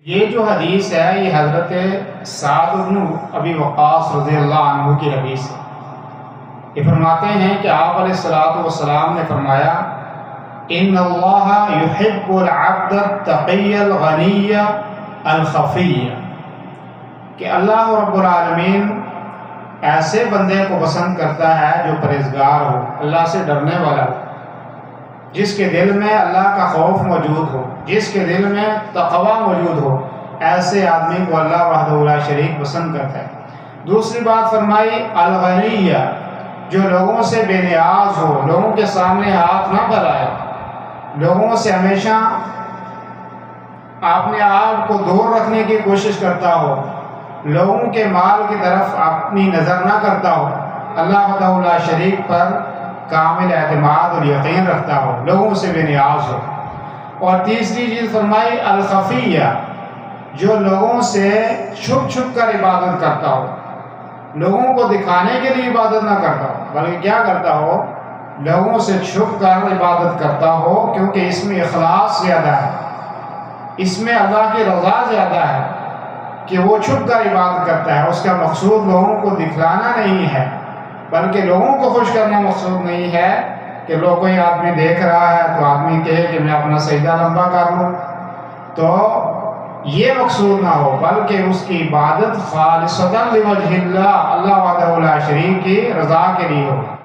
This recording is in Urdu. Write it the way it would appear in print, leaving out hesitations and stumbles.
یہ جو حدیث ہے یہ حضرت سعد بن ابی وقاص رضی اللہ عنہ کی حدیث ہے۔ یہ فرماتے ہیں کہ آپ علیہ الصلوۃ والسلام نے فرمایا ان اللہ یحب العبد التقی الغنی الخفی، کہ اللہ رب العالمین ایسے بندے کو پسند کرتا ہے جو پرہیزگار ہو، اللہ سے ڈرنے والا ہو، جس کے دل میں اللہ کا خوف موجود ہو، جس کے دل میں تقوی موجود ہو، ایسے آدمی کو اللہ وحدہ لا شریک پسند کرتا ہے۔ دوسری بات فرمائی الغنی، جو لوگوں سے بے نیاز ہو، لوگوں کے سامنے ہاتھ نہ پھیلائے، لوگوں سے ہمیشہ اپنے آپ کو دور رکھنے کی کوشش کرتا ہو، لوگوں کے مال کی طرف اپنی نظر نہ کرتا ہو، اللہ وحدہ لا شریک پر کامل اعتماد اور یقین رکھتا ہو، لوگوں سے بے نیاز ہو۔ اور تیسری چیز فرمائی الخفیہ، جو لوگوں سے چھپ چھپ کر عبادت کرتا ہو، لوگوں کو دکھانے کے لیے عبادت نہ کرتا ہو، بلکہ کیا کرتا ہو، لوگوں سے چھپ کر عبادت کرتا ہو، کیونکہ اس میں اخلاص زیادہ ہے، اس میں اللہ کی رضا زیادہ ہے، کہ وہ چھپ کر عبادت کرتا ہے، اس کا مقصود لوگوں کو دکھلانا نہیں ہے، بلکہ لوگوں کو خوش کرنا مقصود نہیں ہے کہ لوگ کوئی آدمی دیکھ رہا ہے تو آدمی کہے کہ میں اپنا سجدہ لمبا کر لوں، تو یہ مقصود نہ ہو، بلکہ اس کی عبادت خالصتاً لوجہ اللہ، اللہ وحدہ لا شریک کی رضا کے لیے ہو۔